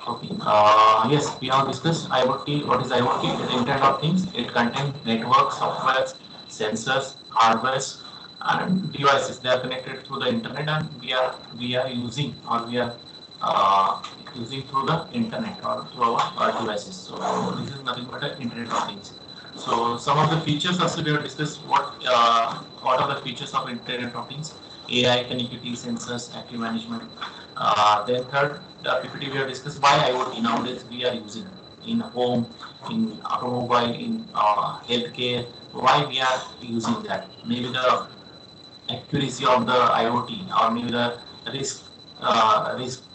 Okay. Yes, we have discussed IoT. What is IoT? The Internet of Things. It contains networks, softwares, sensors, hardwares, and devices. They are connected through the internet, and we are using or we are uh, using through the internet or through our devices. So this is nothing but an Internet of Things. So some of the features also we have discussed. What are the features of Internet of Things? AI, connectivity, sensors, active management. Then third, the PPT we have discussed why IoT nowadays we are using in home, in automobile, in healthcare. Why we are using that? Maybe the accuracy of the IoT or maybe the risk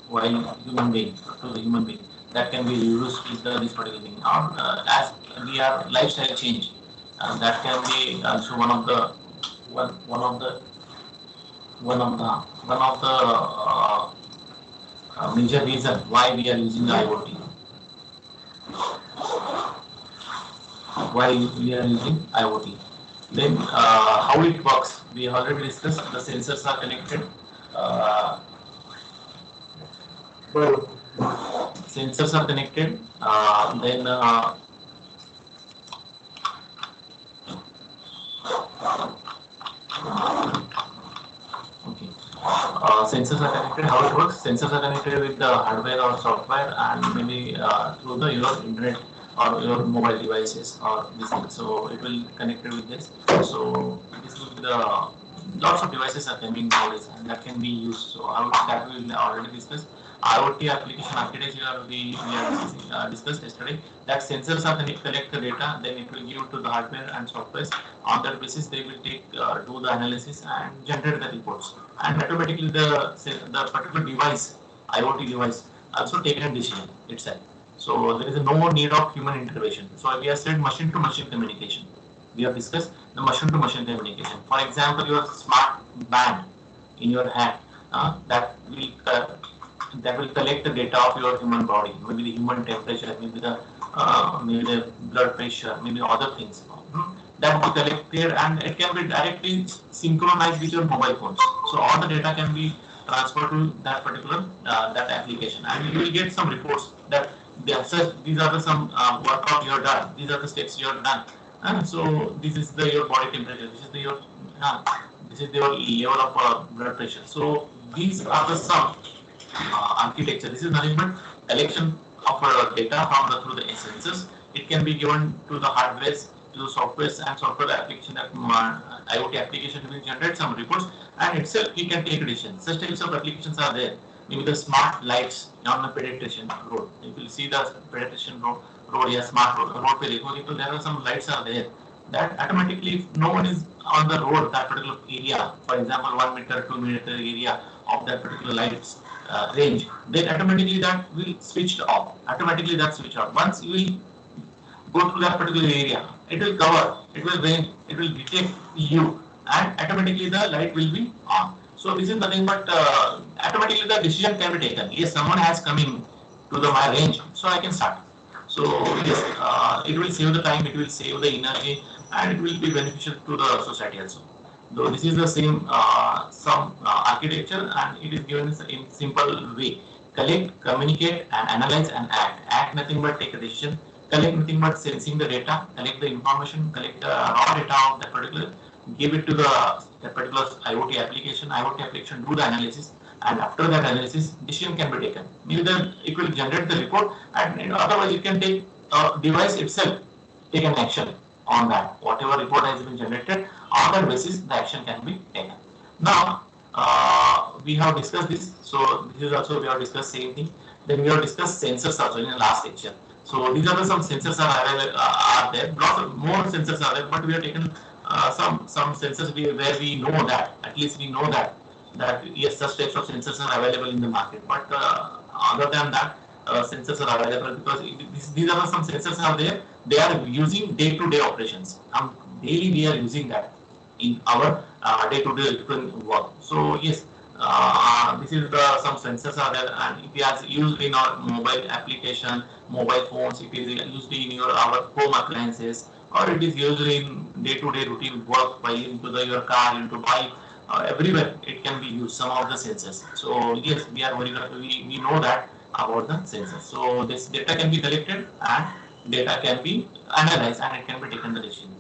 while human being to the human being that can be used with this particular thing. Or as we are lifestyle change, that can be also one of the major reason why we are using the IoT, why we are using IoT. Then how it works, we already discussed. The sensors are connected. Uh, Sensors are connected. Then okay. Sensors are connected. How it works? Sensors are connected with the hardware or software, and maybe through the your internet or your mobile devices or this thing. So it will connect with this. So this will be the lots of devices are coming nowadays, and that can be used. So that we will already discuss. IoT application architecture we have discussed yesterday. That sensors are collect the data, then it will give to the hardware and software. On that basis, they will take do the analysis and generate the reports, and automatically the particular device, IoT device, also take a decision itself. So there is no need of human intervention. So we have said machine to machine communication. We have discussed the machine to machine communication. For example, your smart band in your hand that will collect the data of your human body, maybe the human temperature, maybe the blood pressure, maybe other things. That will be collected and it can be directly synchronized with your mobile phones. So all the data can be transferred to that particular that application, and you will get some reports that these are the some workout you have done, these are the steps you have done, and so this is the your body temperature, uh, this is your level of blood pressure. So these are the some architecture. This is nothing but collection of data from the through the sensors. It can be given to the hardware, to the software and software application that IoT application will generate some reports, and itself we can take decisions. Such types of applications are there. Maybe the smart lights on the pedestrian road. If you see the pedestrian road, yeah, smart road पे देखोगे तो there are some lights are there that automatically if no one is on the road that particular area, for example 1 meter 2 meter area of that particular lights range, then automatically that will switch off. Automatically that switch off. Once you will go to that particular area, it will cover, it will range, it will detect you, and automatically the light will be on. So this is nothing but automatically the decision can be taken. Yes, someone has coming to the my range, so I can start. So yes, it will save the time, it will save the energy, and it will be beneficial to the society also. Though this is the same some architecture, and it is given in simple way: collect, communicate, and analyze and act. Act nothing but take a decision. Collect nothing but sensing the data. Collect the information. Collect the raw data of that particular. Give it to the particular IoT application. IoT application do the analysis, and after that analysis, decision can be taken. Maybe then it will generate the report, and otherwise it can take device itself take an action on that. Whatever report has been generated, on that basis, the action can be taken. Now, we have discussed this. So this is also we have discussed same thing. Then we have discussed sensors also in the last lecture. So these are some sensors are available, are there. Lots of more sensors are there, but we have taken some sensors where we know that at least we know that yes, such types of sensors are available in the market. But other than that, sensors are available because these are some sensors are there. They are using day-to-day operations. Daily we are using that in our day-to-day work. So yes, this is the some sensors are there, and if it is used in our mobile application, mobile phones, if it is used in your our home appliances, or it is used in day-to-day routine work by into your car, into bike, everywhere it can be used. Some of the sensors. So yes, we are worried. We know that about the sensors. So this data can be collected and data can be analyzed and it can be taken the decision.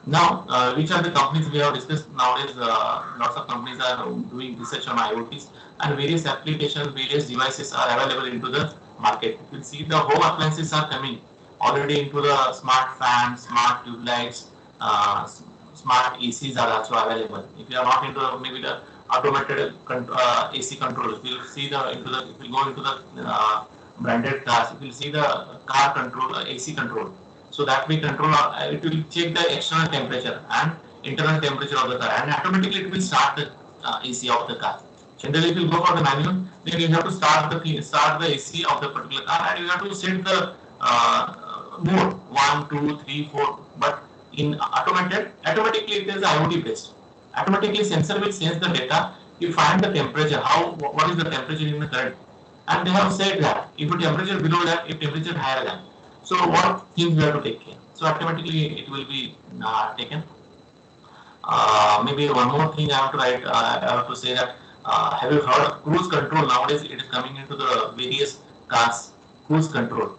Now, which are the companies we have discussed nowadays? Lots of companies are doing research on IoTs and various applications, various devices are available into the market. You will see the home appliances are coming already into the smart fans, smart tube lights, smart ACs are also available. If you are not into maybe the automated AC controls, you will see the into the if you go into the branded cars, you will see the car control AC control. So that we control, it will check the external temperature and internal temperature of the car, and automatically it will start the AC of the car. Generally, if you go for the manual, then you have to start the AC of the particular car, and you have to set the mode 1, 2, 3, 4. But in automatically it is IoT based. Automatically sensor will sense the data. You find the temperature, what is the temperature in the current, and they have said that if the temperature below that, if temperature higher than. So what things we have to take care? So automatically it will be taken. Maybe one more thing I have to write. I have to say that have you heard of cruise control? Nowadays it is coming into the various cars. Cruise control.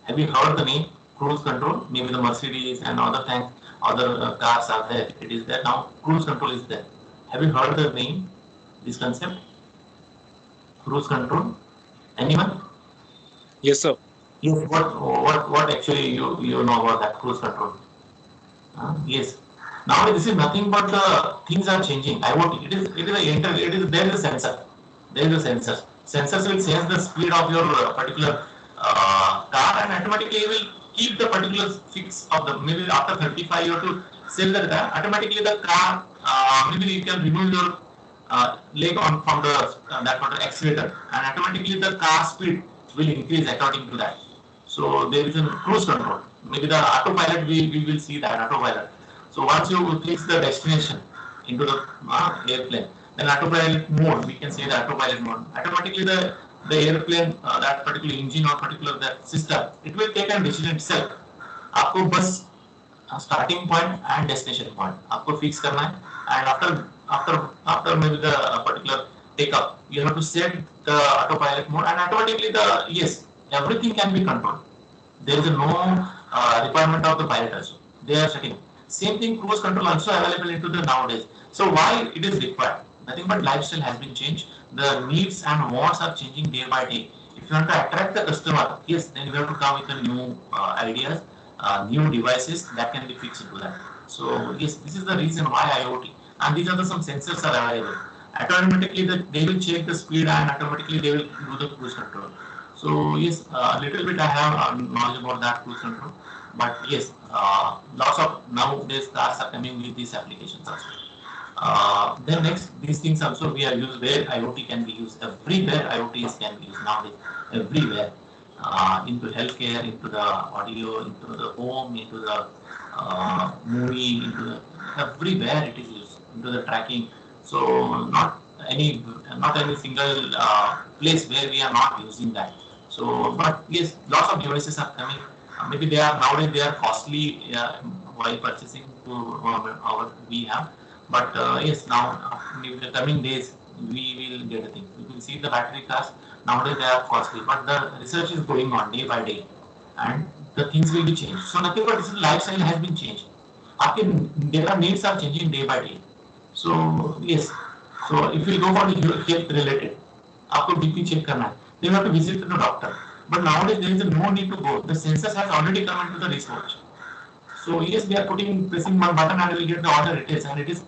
Have you heard the name cruise control? Maybe the Mercedes and other cars are there. It is there now. Cruise control is there. Have you heard the name? This concept? Cruise control. Anyone? Yes, sir. Yes. What actually you know about that cruise control? Yes. Now this is nothing but the things are changing. IoT. There is a sensor. There is a sensor. Sensors will sense the speed of your particular car, and automatically will keep the particular fix of the maybe after 35 you have to sell the car. Automatically the car maybe you can remove your leg on from the that particular accelerator, and automatically the car speed will increase according to that. So there is a cruise control. Maybe the autopilot we will see that autopilot. So once you fix the destination into the airplane, then autopilot mode, we can say the autopilot mode. Automatically the airplane, that particular engine or particular that system, it will take a decision itself. आपको बस starting point and destination point आपको fix करना है, and after maybe the particular takeoff, you have to set the autopilot mode, and automatically everything can be controlled. There is no requirement of the pilot also. They are setting. Same thing, cruise control also available into the nowadays. So why it is required? Nothing but lifestyle has been changed. The needs and wants are changing day by day. If you want to attract the customer, yes, then you have to come with the new ideas, new devices that can be fixed into that. So yes, this is the reason why IoT. And these are some sensors are available. Automatically they will check the speed, and automatically they will do the cruise control. So yes, a little bit I have knowledge about that cruise control. But yes, lots of nowadays cars are coming with these applications also. Then next, these things also we are used where IoT can be used. Everywhere IoT can be used nowadays. Everywhere. Into healthcare, into the audio, into the home, into the movie, into the everywhere it is used. Into the tracking. So not any single place where we are not using that. So, but yes, lots of devices are coming. Maybe nowadays they are costly while purchasing to we have. But yes, now in the coming days we will get a thing. You will see the battery cars nowadays they are costly, but the research is going on day by day, and the things will be changed. So nothing but this lifestyle has been changed. आपके data needs are changing day by day. So yes, so if you go for the health related, आपको BP check करना है, then you have to visit the doctor. But nowadays there is no need to go. The sensors has already come into the research. So yes, they are pressing one button and will get the order it is, and it is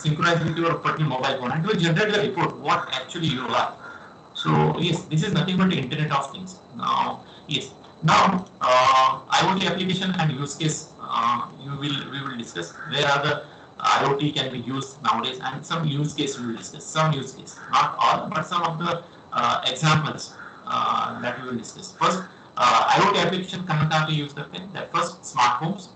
synchronized with your particular mobile phone, and it will generate the report what actually you are. So yes, this is nothing but the Internet of Things. Now yes, now IoT application and use case we will discuss. Where are the IoT can be used nowadays, and some use case we will discuss. Some use case, not all, but some of the examples that we will discuss. First, IoT application कहाँ पे use करते हैं? That first smart homes.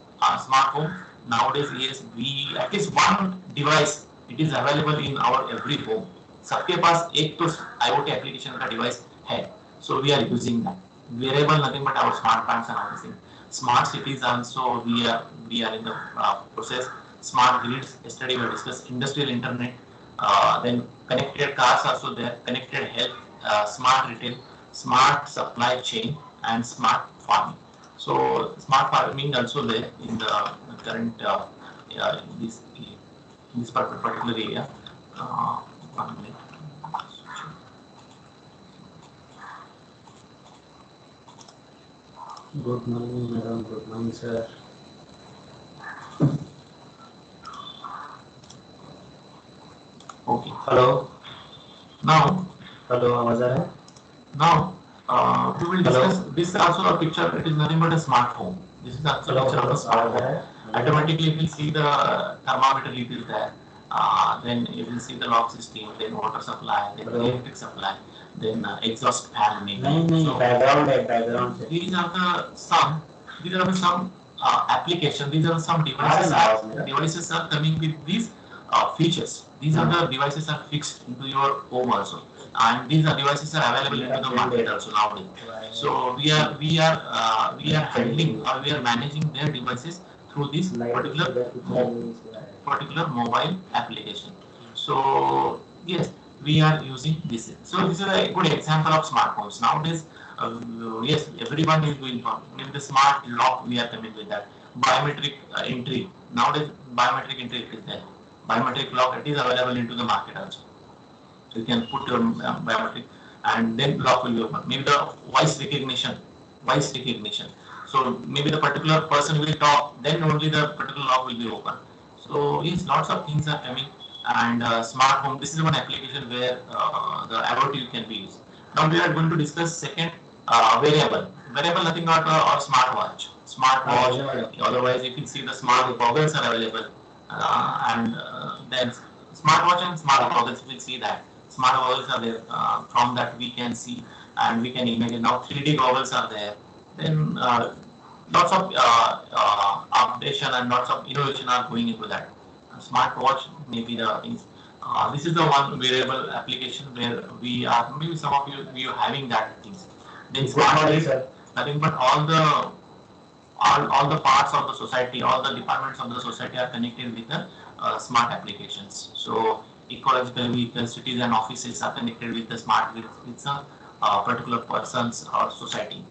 Smart home nowadays yes, we at least one device it is available in our every home. सबके पास एक तो IoT application का device है. So we are using that. Wearable nothing but our smart bands and everything. Smart cities also we are in the process. Smart grids. Yesterday we discussed industrial internet. Then connected cars also there. Connected health. Smart retail. smart supply chain and smart farming. So smart farming also there in the current this particular area. Uh, 1 minute. Good morning, madam. Good morning, sir. Okay. Hello. Now, Hello, आवाज आ रहा है? now we will discuss. This is also a picture. It is nothing but a smart home. This is also a picture of a smart home. Automatically, you will see the thermometer level there. Then you will see the lock system, then water supply, then electric supply, then exhaust fan maybe. नहीं, background. These are the some. These are the some application. These are some devices. Devices are coming with these features. These are the devices are fixed into your home also, and these are devices are available into the market also nowadays. So we are handling or we are managing their devices through this particular mobile application. So yes, we are using this. So this is a good example of smartphones nowadays. Yes, everyone is doing with the smart lock. We are coming with that biometric entry. Nowadays, biometric entry is there. Biometric lock it is available into the market also. So you can put your biometric and then lock will be open. Maybe the voice recognition, voice recognition. So maybe the particular person will talk, then only the particular lock will be open. So yes, lots of things are coming. And smart home. This is one application where the IoT can be used. Now we are going to discuss second variable. Variable nothing but or smartwatch. Smartwatch. Otherwise, you can see the smart goggles are available, and then smartwatch and smart goggles. You will see that smart goggles are there. From that we can see and we can imagine now 3D goggles are there. Then lots of updation and lots of innovation are going into that. Smartwatch maybe the things. This is the one wearable application where we are maybe some of you having that things. Then smart grid, nothing but all the parts of the society, all the departments of the society are connected with the smart applications. So ecological vehicles, cities and offices are connected with the smart grid with some particular persons or society.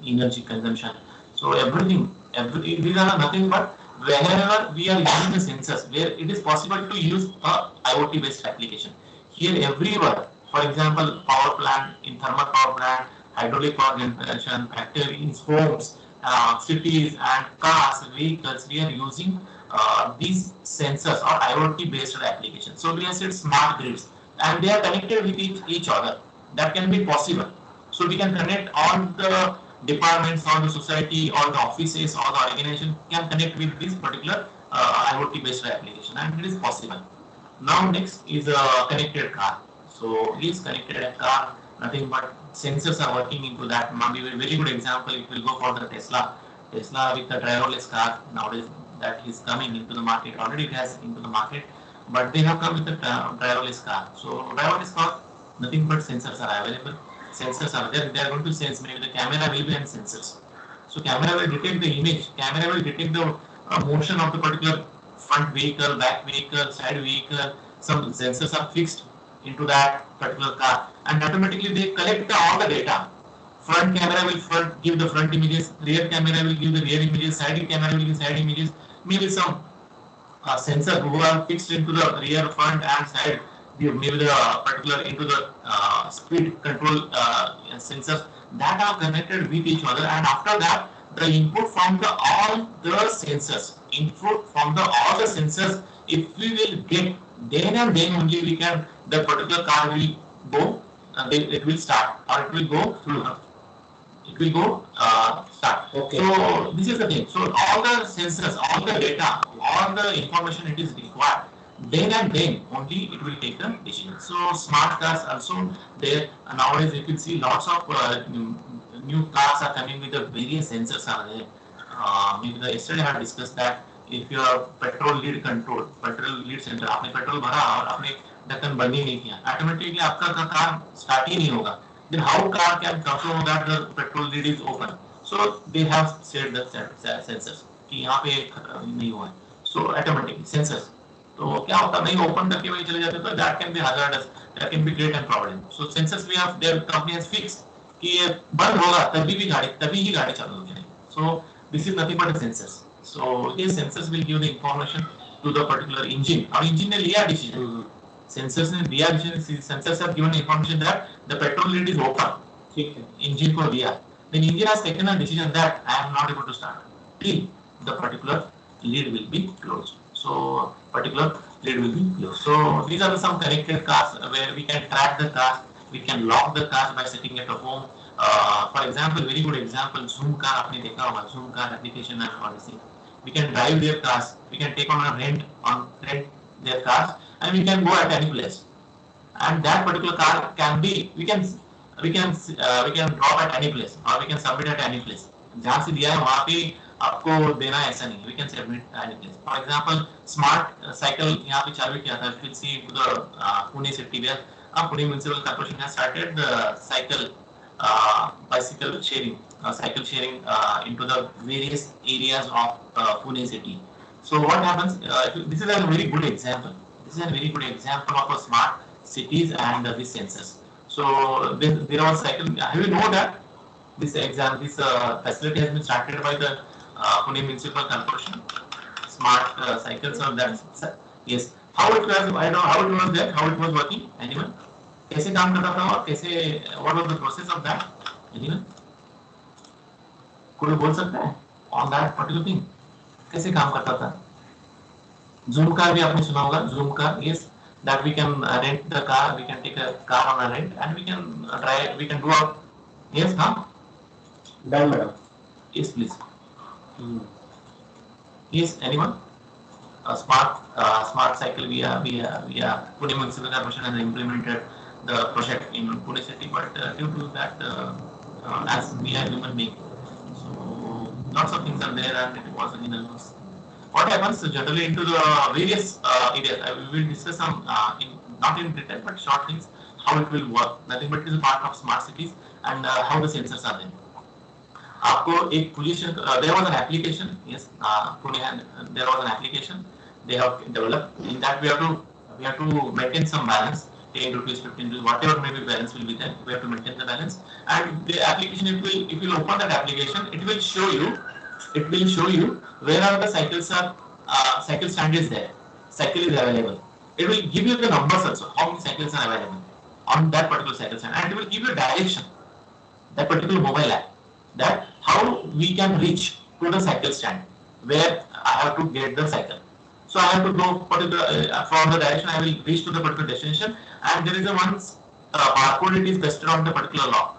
Energy consumption. So these are nothing but wherever we are using the sensors, where it is possible to use a IoT based application. Here everywhere, for example, power plant, in thermal power plant, hydraulic power generation, factories, homes, cities and cars, vehicles, we are using these sensors or IoT based applications. So we have said smart grids and they are connected with each other. That can be possible. So we can connect all the departments or the society or the offices or the organization can connect with this particular IoT based application and it is possible. Now next is a connected car. So this connected car, nothing but sensors are working into that. Maybe a very good example, if we go for the Tesla. Tesla with the driverless car nowadays that is coming into the market. Already it has into the market, but they have come with the driverless car. So driverless car, nothing but sensors are available. Sensors are there. They are going to sense. Maybe the camera will be and sensors. So camera will detect the image. Camera will detect the motion of the particular front vehicle, back vehicle, side vehicle. Some sensors are fixed into that particular car, and automatically they collect all the data. Front camera will give the front images, rear camera will give the rear images, side camera will give side images. Maybe some sensor who are fixed into the rear, front and side, maybe the particular into the speed control sensors that are connected with each other, and after that the input from the all the sensors, if we will get, then and then only we can, the particular car will go, it will start or it will go through. It will go start. Okay. So this is the thing. So all the sensors, all the data, all the information it is required, then and then only it will take the decision. So smart cars also there. Nowadays you can see lots of new cars are coming with the various sensors are there. Maybe yesterday I had discussed that if your petrol lead control, petrol lead center, आपने petrol भरा और आपने ढक्कन बंद ही नहीं किया, automatically आपका car start ही नहीं होगा. Then how car can confirm that the petrol lead is open? So they have said the sensors कि यहाँ पे नहीं हुआ है. So automatically sensors. तो क्या होता नहीं ओपन करके वही चले जाते तो that can be hazardous, that can be create a problem. So sensors we have, their company has fixed कि ये बंद होगा तभी ही गाड़ी चालू होगी. So this is nothing but a sensors. So these sensors will give the information to the particular engine. और engine ने लिया decision. Sensors ने दिया decision. Sensors have given information that the petrol lead is open. ठीक है. Engine को दिया. Then engine has taken a decision that I am not able to start till the particular lead will be closed. So particular lead will be closed. So these are some connected cars where we can track the cars. We can lock the cars by sitting at a home. For example, very good example, Zoom car आपने देखा होगा, Zoom car application and policy. We can drive their cars, we can take on rent their cars, and we can go at any place. And that particular car can be, we can drop at any place or we can submit at any place. जहाँ से दिया है वहाँ पे आपको देना है ऐसा नहीं. We can submit at any place. For example, smart cycle यहाँ पे चालू किया था. You will see the Pune city where Pune Municipal Corporation has started the bicycle sharing, cycle sharing into the various areas of Pune city. So what happens? This is a very good example. This is a very good example of a smart cities and these sensors. So there was cycle. Have you know that this facility has been started by the Pune Municipal Corporation? Smart cycles or that? Yes. How it was? I know how it was there. How it was working? Anyone? कैसे काम करता था और कैसे what was the process of that? Anyone? कोई बोल सकता है on that particular thing? कैसे काम करता था? Zoom car भी आपने सुना होगा. Zoom car, yes, that we can rent the car, we can take a car on a rent and we can drive, we can go out. Yes, huh? Done, madam. Yes, please. Yes, anyone? A smart cycle via Pune Municipal Corporation has implemented the project in Pune city, but due to that, as we are human beings, so lots of things are there and it was in a loss. What happens generally into the various areas? We will discuss some not in detail but short things how it will work. Nothing but it is a part of smart cities and how the sensors are there. आपको एक position, there was an application, yes, there was an application they have developed. In that we have to maintain some balance. 10 rupees, 15 rupees, whatever maybe balance will be there. We have to maintain the balance. And the application, if you open that application, it will show you where are the cycles are, cycle stand is there, cycle is available. It will give you the numbers also, how many cycles are available on that particular cycle stand, and it will give you direction, that particular mobile app, that how we can reach to the cycle stand, where I have to get the cycle. So I have to go from the direction I will reach to the particular destination, and there is a one barcode it is pasted on the particular lock,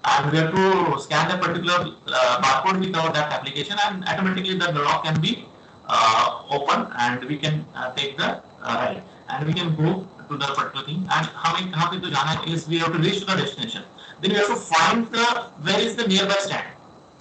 and we have to scan that particular barcode with that application, and automatically the lock can be open, and we can take the ride, and we can go to the particular thing. And how to jana is we have to reach to the destination. Then we have to find where is the nearby stand.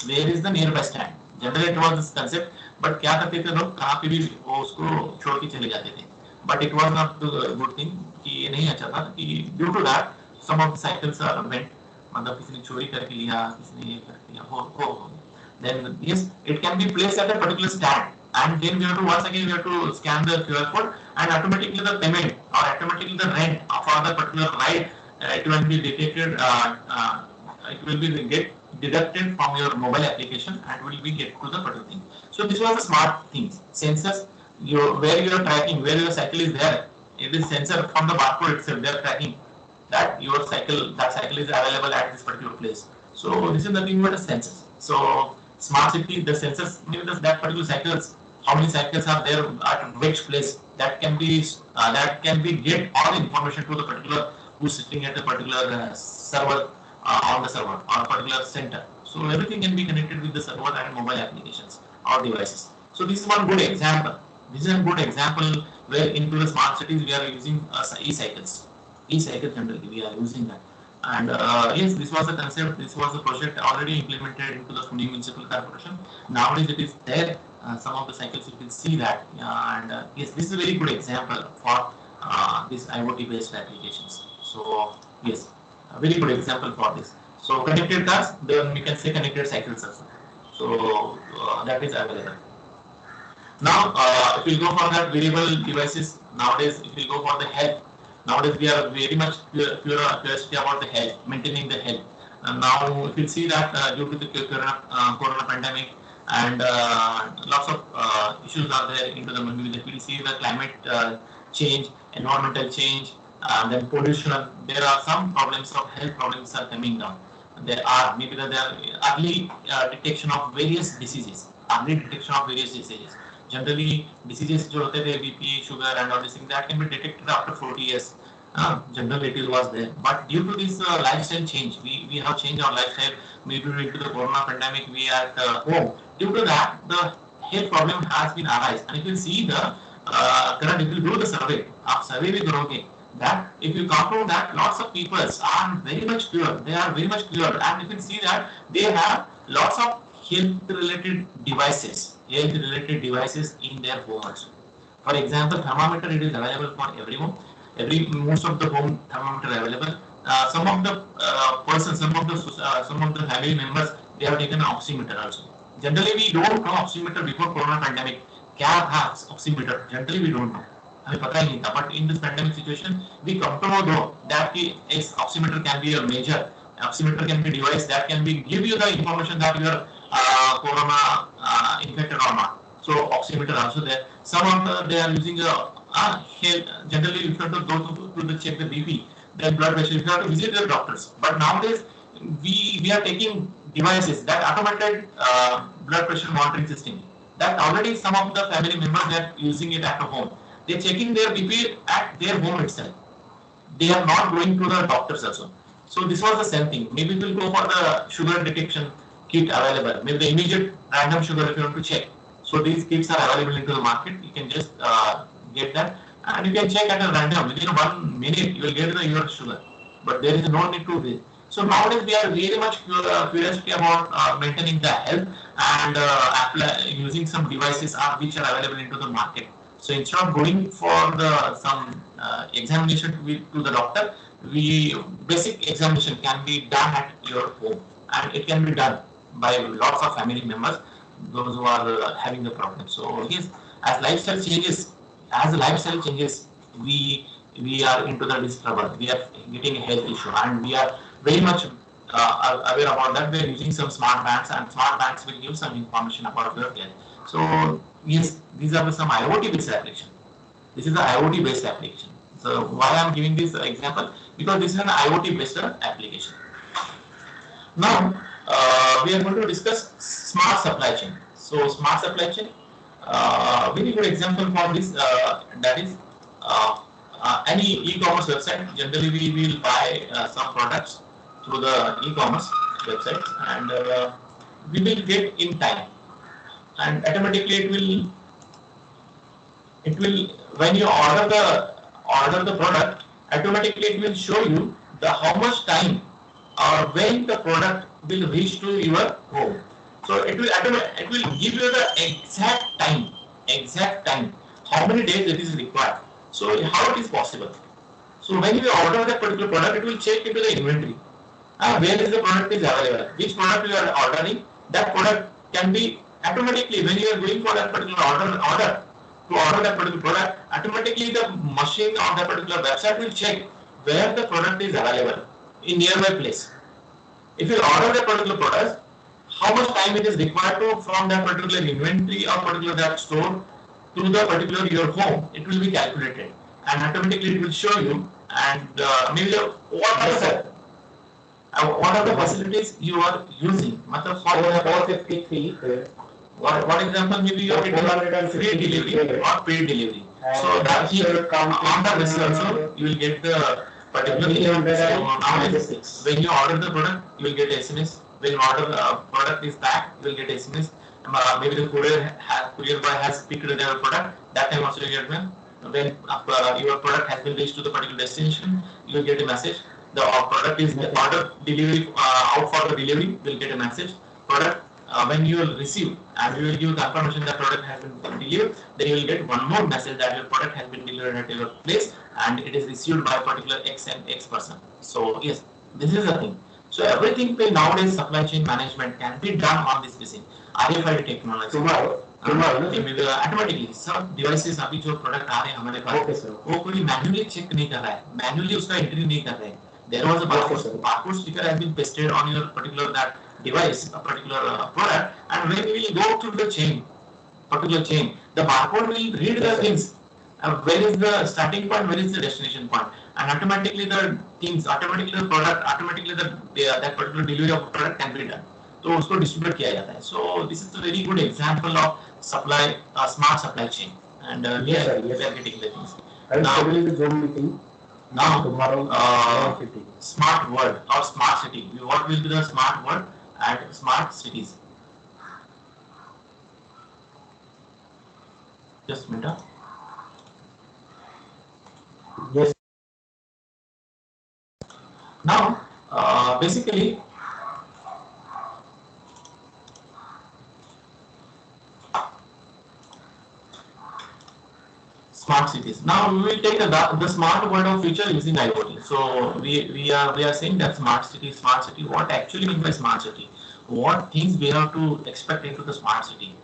Where is the nearby stand? Generally it was this concept. But क्या करते थे लोग कहाँ पे भी वो उसको छोड़ के चले जाते थे. But it was not good thing कि ये नहीं अच्छा था कि due to that some of the cycles are went, मतलब किसी ने चोरी करके लिया, किसी ने ये करके लिया, हो then yes it can be placed at a particular stand, and then we have to once again we have to scan the QR code, and automatically the payment or automatically the rent for the particular ride it will be detected, it will be get deducted from your mobile application and will be get to the particular thing. So this was the smart things, sensors, where you are tracking, where your cycle is there. It is sensor from the barcode itself. They are tracking that your cycle, that cycle is available at this particular place. So this is nothing but a sensors. So smart city, the sensors, maybe that particular cycles, how many cycles are there at which place, that can be get all the information to the particular who's sitting at a particular server on the server or a particular center. So everything can be connected with the server and mobile applications or devices. So this is one good example. This is a good example where into the smart cities we are using e-cycles. E-cycles generally we are using that. And yes, this was the concept. This was the project already implemented into the Pune Municipal Corporation. Nowadays it is there. Some of the cycles you can see that. And yes, this is a very good example for these IoT based applications. So yes, a very good example for this. So connected cars, then we can say connected cycles also. So that is available. Now, if we go for that wearable devices, nowadays if we go for the health, nowadays we are very much curiosity about the health, maintaining the health. Now if you see that due to the corona pandemic and lots of issues are there into the maybe if we see the climate change, environmental change, then pollution, there are some problems of health problems are coming down. There are maybe there are early detection of various diseases, early detection of various diseases. Generally diseases जो होते थे BP, sugar and all these things that can be detected after 40 years. Generally it was there, but due to this lifestyle change, we have changed our lifestyle. Maybe into the corona pandemic, we are at home. Due to that, the health problem has been arise. And if you see the current, if you do the survey, survey with Roge, that if you conclude that lots of people are very much cured, they are very much cured, and you can see that they have lots of health-related devices, in their homes. For example, thermometer, it is available for everyone. Most of the home thermometer available. Some of the persons, some of the family members, they have taken an oximeter also. Generally, we don't know oximeter before corona pandemic. क्या था oximeter? Generally, we don't know. हमें पता ही नहीं था. But in this pandemic situation, we come to know though that oximeter can be a major. Oximeter can be a device that can be give you the information that you are corona infected or not. So oximeter also there. Some of they are using generally if you have to go to check the BP, then blood pressure, you have to visit the doctors. But nowadays we are taking devices that automated blood pressure monitoring system. That already some of the family members are using it at home. They are checking their BP at their home itself. They are not going to the doctors also. So this was the same thing. Maybe we'll go for the sugar detection kit available. Maybe the immediate random sugar if you want to check. So these kits are available into the market. You can just get that, and you can check at a random within 1 minute. You will get your sugar, but there is no need to this. So nowadays we are very much curious about maintaining the health and using some devices which are available into the market. So instead of going for some examination to the doctor, basic examination can be done at your home, and it can be done by lots of family members, those who are having the problem. So yes, as lifestyle changes, we are into the trouble. We are getting a health issue, and we are very much aware about that. We are using some smart bands, and smart bands will give some information about your health. So yes, these are some IoT based application. This is an IoT based application. So why I am giving this example? Because this is an IoT based application. Now we are going to discuss smart supply chain. So smart supply chain, very good example for this, that is any e-commerce website. Generally we will buy some products through the e-commerce website, and we will get in time, and automatically it will when you order the product, automatically it will show you the how much time or when the product will reach to your home. So it will give you the exact time, how many days it is required. So how it is possible? So when you order that particular product, it will check into the inventory. Where is the product is available? Which product you are ordering? That product can be automatically, when you are going for that particular order to order that particular product, automatically the machine on that particular website will check where the product is available in nearby place. If you order that particular product, how much time it is required to from that particular inventory or particular that store to the particular your home, it will be calculated, and automatically it will show you, and maybe what are the facilities you are using. Matlab for 453. What example, maybe you are getting free delivery or paid delivery. So that on the basis also you will get the particular. When you order the product, you will get SMS. When you order the product is back, you will get SMS. Maybe the courier boy has picked their product. That time also you get one. When your product has been reached to the particular destination, you will get a message. The product is the order delivery out for the delivery. You will get a message. Product when you will receive, and you will give confirmation that product has been delivered. Then you will get one more message that your product has been delivered at your place, and it is received by a particular X and X person. So yes, this is the thing. So everything nowadays supply chain management can be done on this basis. RFID technology. Automatically सब devices अभी जो product आ रहे हैं हमारे पास, वो कोई manually check नहीं कर रहा है, मैन्युअली उसका एंट्री नहीं कर रहे हैं. there was a barcode sticker has been pasted on your particular that device, a particular product, and when we go through the particular chain, the barcode will read the things. Where is the starting point, where is the destination point, and automatically the things, automatically the product, automatically that particular delivery of product can be done. तो उसको distribute किया जाता है. So this is a very good example of supply, smart supply chain, and we are getting the things. Now, the Zoom meeting. Now, tomorrow, smart world or smart city. What will be the smart world and smart cities? Just a minute. Yes. Now, basically, smart cities. Now we will take the smart world of future using IoT. So we are saying that smart city. What actually means by smart city? What things we have to expect into the smart city?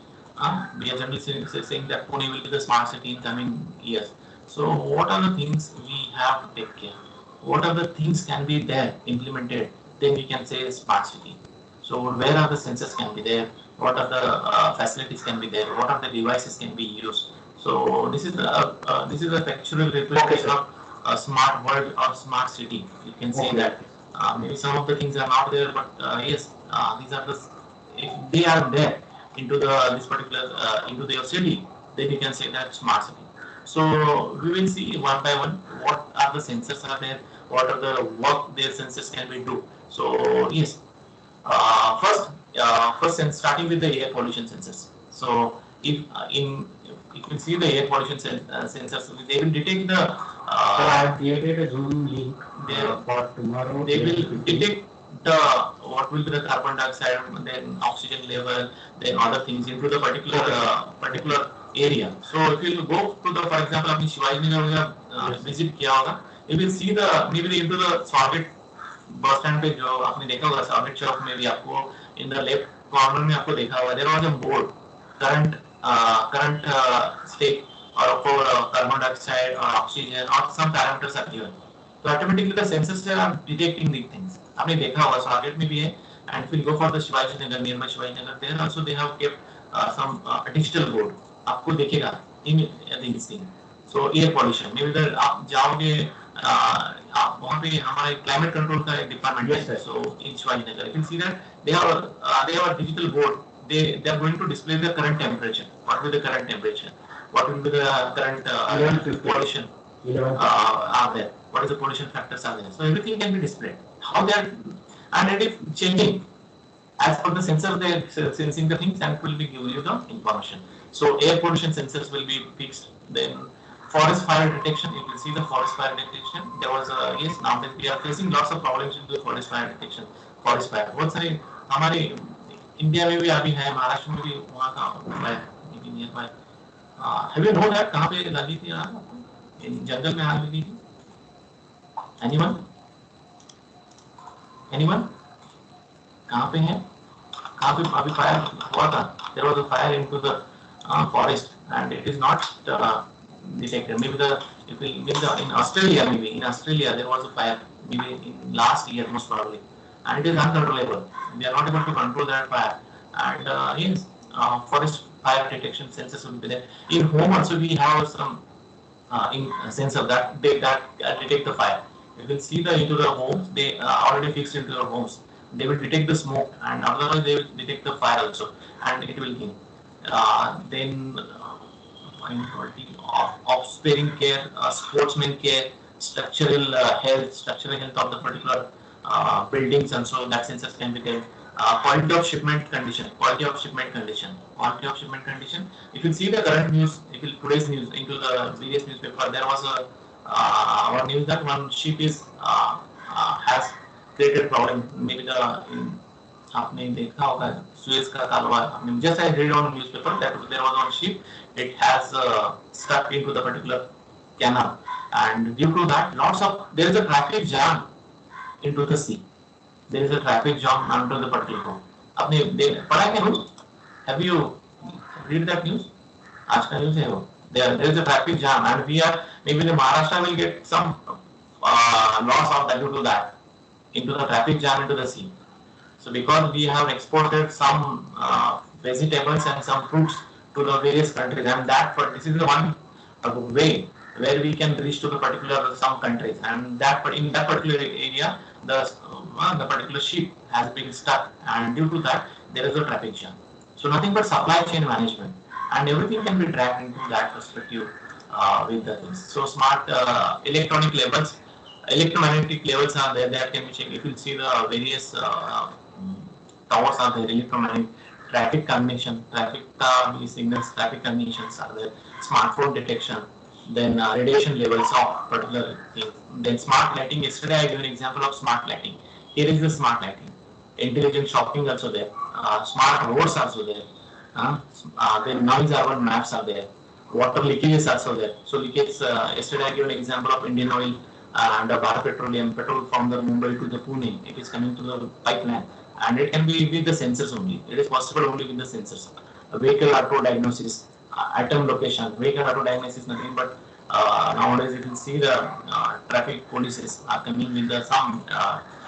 We are generally saying that Pune will be the smart city in coming years. So what are the things we have to take care? What are the things can be there implemented? Then we can say smart city. So where are the sensors can be there? What are the facilities can be there? What are the devices can be used? So this is a factual representation of a smart world or smart city. You can say that maybe some of the things are not there, but yes, these are the, if they are there into this particular into their city, then you can say that smart city. So we will see one by one what are the sensors are there, what are the work their sensors can be do. So yes, first starting with the air pollution sensors. So if you can see the air pollution sensors, they will detect the. So I have created a Zoom link for tomorrow. They will detect the what will be the carbon dioxide, then oxygen level, then other things into the particular area. So if you go to the, for example, आपने शिवाजी नगर में visit किया होगा, you will see the maybe into the Swagat bus stand पे जो आपने देखा होगा Swagat चौक में भी आपको in the left corner में आपको देखा होगा there was a board current state or for carbon dioxide or oxygen or some parameters are given. So automatically the sensors are detecting these things. आपने देखा होगा Swagat में भी है, and if you go for the Shivaji Nagar, nearby Shivaji Nagar, there also they have kept some digital board. आपको दिखेगा in these things. So air pollution, maybe the आप जाओगे आप वहाँ पे हमारे climate control का एक department है. So in Shivaji Nagar, you can see that they have a digital board. They are going to display the current temperature. What will be the current temperature? What will be the current pollution are there? What is the pollution factors are there? So everything can be displayed. How they are, and it is changing as per the sensor. They are sensing the things and will be giving you the information. So air pollution sensors will be fixed. Then forest fire detection. You can see the forest fire detection. There was yes, now that we are facing lots of problems with the forest fire detection. Forest fire. बहुत सारे हमारे India में भी अभी है, महाराष्ट्र में भी वहाँ का है, near by. Have you known that कहाँ पे लगी थी आग? जंगल में आग लगी थी? Anyone? कहाँ पे है? कहाँ पे अभी फायर हुआ था? There was a fire into the forest and it is not detected. Maybe in Australia, there was a fire maybe in last year most probably, and it is uncontrollable. We are not able to control that fire. And yes, forest fire detection sensors will be there. In home also we have some sensor that detect the fire. You will see into the homes, they already fixed into the homes. They will detect the smoke and otherwise they will detect the fire also, and it will kill. Then offspring care, sportsman care, structural health of the particular buildings, and so that sensors can be there. Quality of shipment condition. If you see the current news, if you today's news into the various newspaper, there was our news that one ship is has created problem. Maybe आपने देखा होगा Suez का कालवा. Just I read on newspaper that there was one ship. It has stuck into the particular canal, and due to that, there is a traffic jam into the sea. There is a traffic jam under the particular. आपने पढ़ा क्या news? Have you read that news? आज का news है वो. There is a traffic jam, and maybe the Maharashtra will get some loss of that due to that into the traffic jam into the sea. So because we have exported some vegetables and some fruits to the various countries, and that this is the one way where we can reach to the particular some countries, and that in that particular area the particular ship has been stuck, and due to that there is a traffic jam. So nothing but supply chain management, and everything can be tracked into that perspective with the things. So smart electronic labels, electromagnetic levels are there that can be checked. If you see the various towers are there, electromagnetic traffic condition, traffic signals, traffic conditions are there, smartphone detection, then radiation levels of particular things, then smart lighting. Yesterday I gave an example of smart lighting. Here is the smart lighting. Intelligent shopping also there, smart roads also there, then noise urban maps are there, water leakage is also there. So leakage, yesterday I gave an example of Indian Oil and Bharat Petroleum, petrol from the Mumbai to the Pune, it is coming to the pipeline, and it can be with the sensors only. It is possible only with the sensors. Vehicle auto diagnosis, item location, vehicle auto diagnosis, nothing but nowadays you can see the traffic polices are coming with the some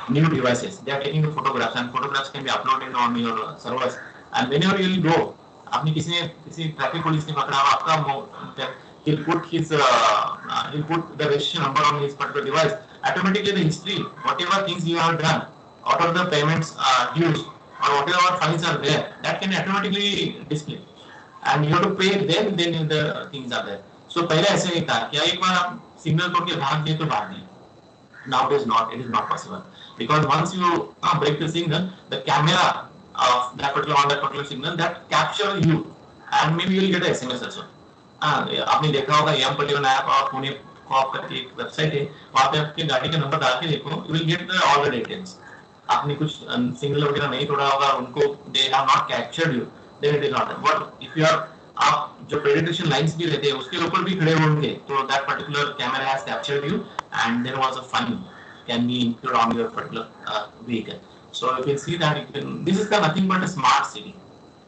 new devices. They are taking the photographs, and photographs can be uploaded on your servers. And whenever you will go, आपने किसी traffic police ने पकड़ा आपका, he'll put the registration number on his particular device. Automatically the history, whatever things you have done, out of the payments dues or whatever fines are there, that can automatically display. And you have to pay then the things are there. So पहले ऐसे ही था क्या एक बार signal तोड़ के भाग गए तो भाग गए. Now it is not possible, because once you break the signal, the camera of that particular signal that capture you, and maybe you will get a SMS also. आपने देखा होगा यम पटेल ऐप और पुणे कॉप करके एक वेबसाइट है, वहाँ पे आपके गाड़ी का नंबर डाल के देखो, you will get all the details. आपने कुछ सिग्नल वगैरह नहीं तोड़ा होगा, उनको they have not captured you, then it is not. What if you are आप जो प्रेडिक्शन लाइंस भी रहते हैं उसके ऊपर भी खड़े होंगे, तो that particular camera has captured you and there was a fine can be included on your particular vehicle. So you can see that this is nothing but a smart city.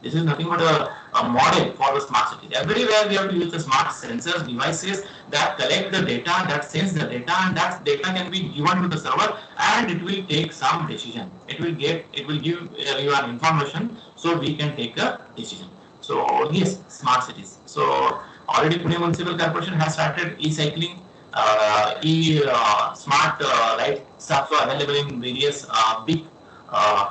This is nothing but a model for the smart city. Everywhere we have to use the smart sensors, devices that collect the data, that sense the data, and that data can be given to the server, and it will take some decision. It will give you an information, so we can take a decision. So yes, smart cities. So already Pune Municipal Corporation has started e-cycling, smart lights are available in various big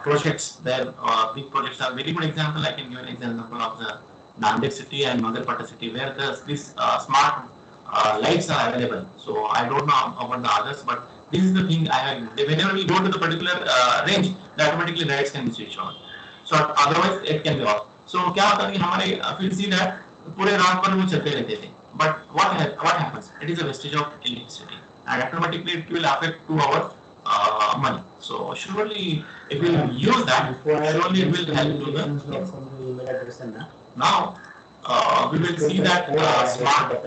projects. There big projects are very good example. I can give an example of the Nanded city and Nagarpata city, where these smart lights are available. So I don't know about the others, but this is the thing I have. Whenever we go to the particular range, the automatically lights can be switched on. So otherwise it can be off. So क्या होता है कि हमारे if you see that पूरे रात भर वो चलते रहते थे. But what happens? It is a vestige of electricity, and automatically it will affect to our money. So surely if we use that, surely it will help to the. Now we will see that smart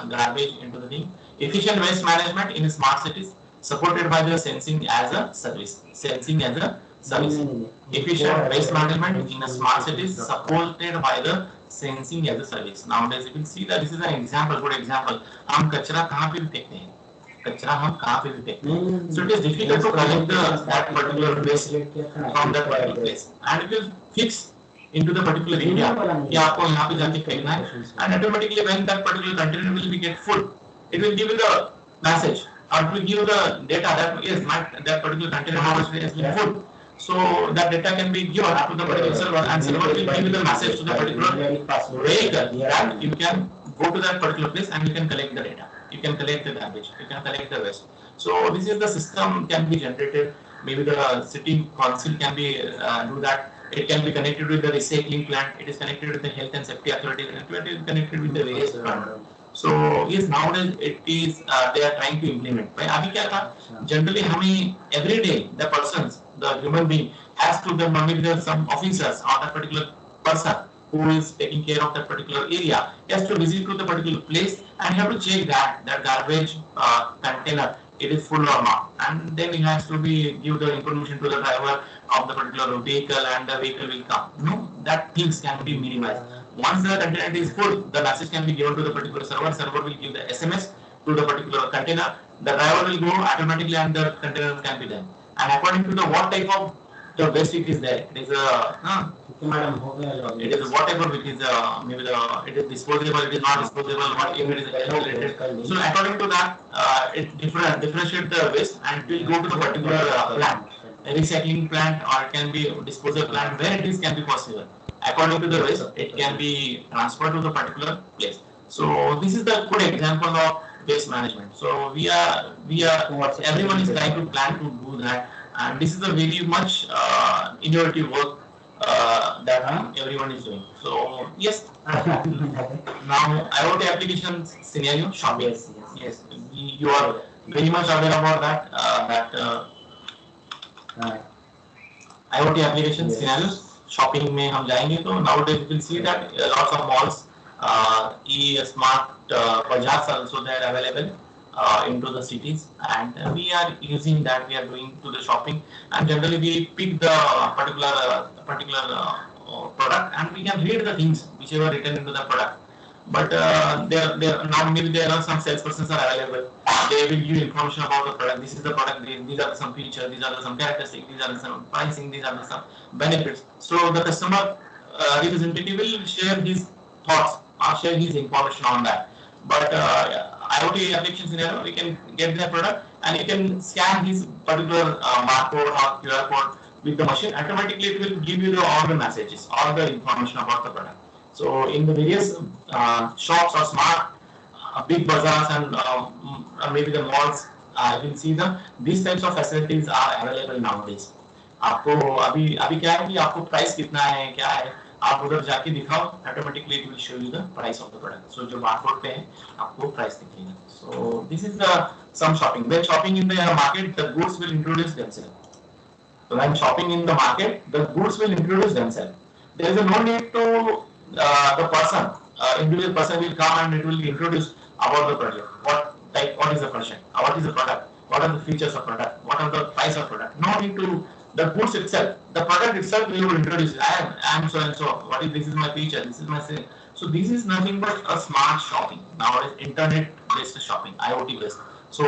garbage into the thing. Efficient waste management in smart cities, supported by the sensing as a service. Sensing as a service. Efficient waste management in a smart cities, supported by the sensing as a service. Nowadays you will see that this is an example, good example. हम कचरा कहाँ पे भी फेंकते हैं, कचरा हम कहाँ पे भी फेंकते हैं. So it is difficult to collect that particular waste from that particular place, and it will fix into the particular area कि आपको यहाँ पे जाके फेंकना है, and automatically when that particular container will be get full, it will give you the message, or it will give you the data that yes, that particular container has been full. So that data can be given to the particular server, and server will give you the message to the particular vehicle, and you can go to that particular place and you can collect the data. You can collect the garbage, you can collect the waste. So this is the system can be generated. Maybe the city council can be do that. It can be connected with the recycling plant. It is connected with the health and safety authority. It is connected with the various plant. So yes, nowadays it is they are trying to implement. भाई अभी क्या था? Generally हमें every day the persons, the human being has to the maybe some officers or that particular person who is taking care of that particular area has to visit to the particular place and have to check that garbage container it is full or not, and then he has to be give the information to the driver of the particular vehicle, and the vehicle will come. No, that things can be minimized. Once the container is full, the message can be given to the particular server. Server will give the SMS to the particular container, the driver will go automatically and the container can be done. And according to the what type of the waste it is there, it is a it is whatever it is maybe it is disposable, it is not disposable, what if it is calculated. So according to that, it differentiate the waste and it will go to the particular plant, a recycling plant, or it can be disposal plant where it is can be possible. According to the waste, it can be transferred to the particular place. So this is the good example of waste management. So we are everyone is trying to plan to do that, and this is a very much innovative work that everyone is doing. So yes, now IoT application scenario shopping. Yes, you are very much aware about that. IoT application scenarios shopping में हम जाएंगे तो nowadays you will see that lots of malls e-smart bazars also they are available into the cities, and we are using that, we are doing to the shopping, and generally we pick the particular product and we can read the things whichever written into the product. But there now maybe there are some salespersons are available. They will give information about the product. This is the product. These are some features. These are some characteristics. These are some pricing. These are some benefits. So the customer representative will share his thoughts or share his information on that. But IoT application scenario, we can get the product and you can scan his particular barcode or QR code with the machine. Automatically, it will give you all the messages, all the information about the product. So in the various shops or smart big bazaars and maybe the malls, you will see these types of facilities are available nowadays. आपको अभी क्या है कि आपको price कितना है क्या है आप उधर जाके दिखाओ, automatically it will show you the price of the product. So जो बारकोड पे है आपको प्राइस दिखेगा. So this is the some shopping. When shopping in the market the goods will introduce themselves. So when shopping in the market, the goods will introduce themselves. There is no need to the person, individual person will come and it will introduce about the product. What is the product? What is the product? What are the features of product? What are the price of product? No need to the goods itself. The product itself will introduce. I am so and so. What is this? Is my feature. This is my sale. So this is nothing but a smart shopping. Nowadays, internet-based shopping, IoT-based. So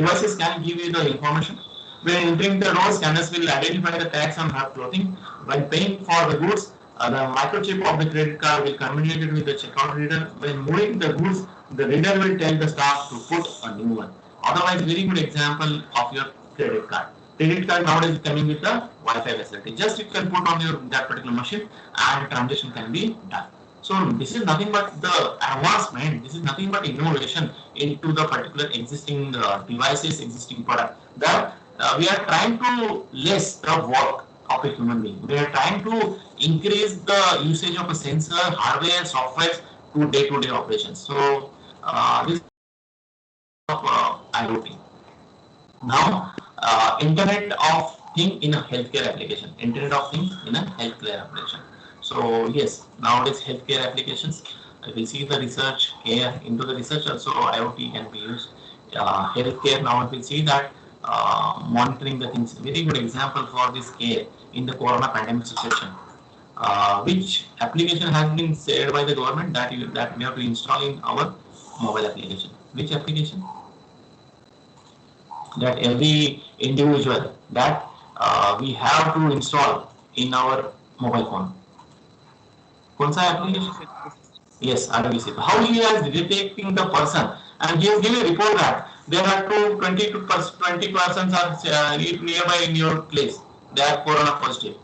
devices can give you the information. When entering the door, scanners will identify the tags on her clothing. When paying for the goods, the microchip of the credit card will communicate with the checkout reader. When moving the goods, the reader will tell the staff to put a new one. Otherwise, very good example of your credit card. Credit card nowadays is coming with the Wi-Fi facility. Just you can put on your that particular machine and transaction can be done. So this is nothing but the advancement. This is nothing but innovation into the particular existing devices, existing product. That we are trying to less the work of a human being. We are trying to increase the usage of a sensor, hardware, software to day-to-day operations. So this is IoT. Now, Internet of Things in a healthcare application. Internet of Things in a healthcare application. So yes, nowadays healthcare applications. We see the research care into the research also IoT can be used. Healthcare now we see that. Monitoring the things. Very good example for this care in the corona pandemic situation. Which application has been said by the government that we have to install in our mobile application? Which application? That every individual that we have to install in our mobile phone. कौन सा application? Yes, RWC. How he is detecting the person, and he has given a report that there are 20 persons are nearby in your place. They are corona positive.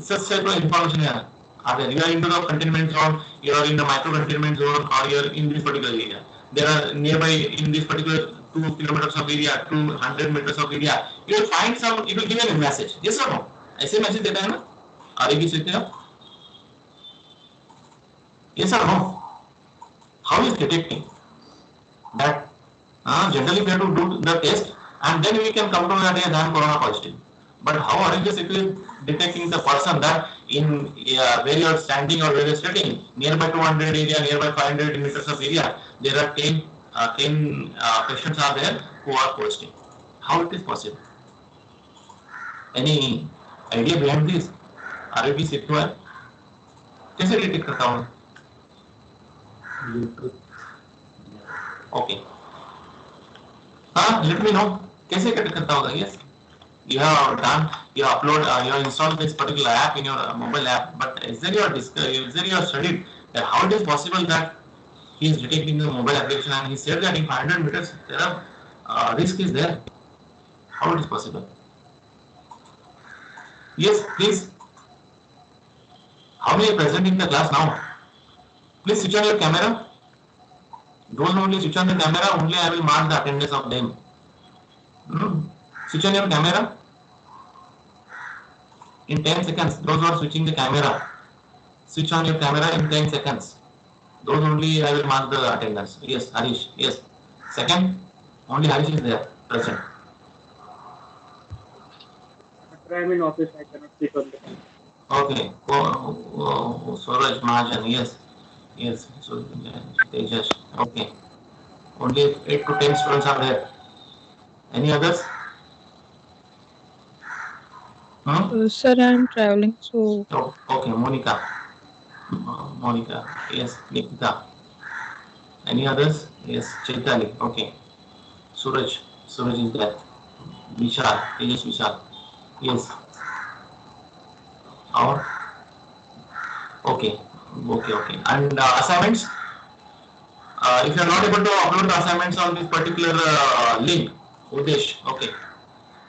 Such type of information here. Are there? You are into the containment zone, you are in the micro containment zone, or you are in this particular area. There are nearby in this particular 2 kilometers of area, 200 meters of area. You will find some. It will give you a message. Yes or no? ऐसे message देता है ना? आगे सीखते हैं. Yes or no? How is detecting that? Generally, we have to do the test and then we can come to that I am corona positive. But how are you just detecting the person that in where you are standing or where you are sitting, nearby 200 area, nearby 500 meters of area, there are 10 patients are there who are positive. How it is possible? Any idea behind this? RAB Sidhu है कैसे detect करता हूँ? Okay. let me know कैसे करता होगा. Yes, you have done, you upload, you have installed this particular app in your mobile app, but is there your studied that how it is possible that he is detecting the mobile application and he said that in 500 meters there are risk is there. How it is possible? Yes, please. How many are present in the class now? Please switch on your camera. Don't only switch on the camera, only I will mark the attendance of them. Switch on your camera. In 10 seconds, those who are switching the camera, switch on your camera in 10 seconds. Those only I will mark the attendance. Yes, Harish. Yes. Second, only Harish is there, present. I'm in office, I cannot speak on the camera. Okay. Suraj Mahajan, yes. Yes. So, Tejas. Okay. Only 8 to 10 students are there. Any others? Sir, I'm traveling, so. Oh, okay, Monica. Monica. Yes, Nikita. Any others? Yes, Chaitali. Okay. Suraj. Suraj is there. Vishal. Tejas Vishal. Yes. Or? Okay. Okay. And assignments? If you are not able to upload the assignments on this particular link, Udesh, okay.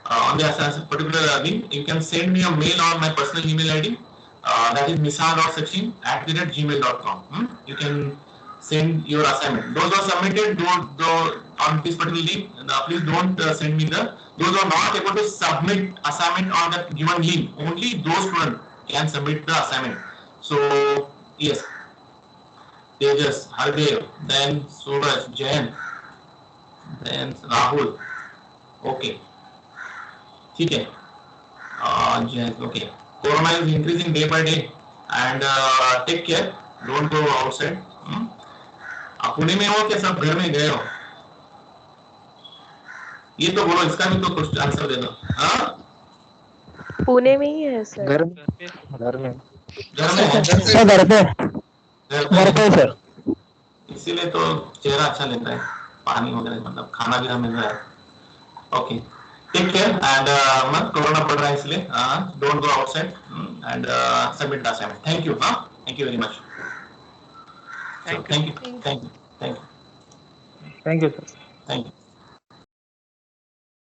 On the particular link, you can send me a mail on my personal email ID. That is misal.sachin@gmail.com. You can send your assignment. Those who are submitted on this particular link, please don't send me those who are not able to submit assignment on that given link. Only those students can submit the assignment. So yes, Tejas, Hardev, then Suraj, Jayan, then Rahul. Okay. ठीक है. Okay. Corona is increasing day by day, and take care. Don't go outside. आप पुणे में हो क्या सब घर में गए हो? ये तो बोलो, इसका भी तो कुछ आंसर दे दो. हाँ? पुणे में ही है सर. घर में सर. इसीलिए तो चेहरा अच्छा लगता है. पानी वगैरह मतलब खाना भी मिल रहा है. Okay. Take care and corona पड़ रहा है इसलिए don't go outside and submit the assignment. Thank you. Thank you very much. Thank you. Thank you, sir. Thank you.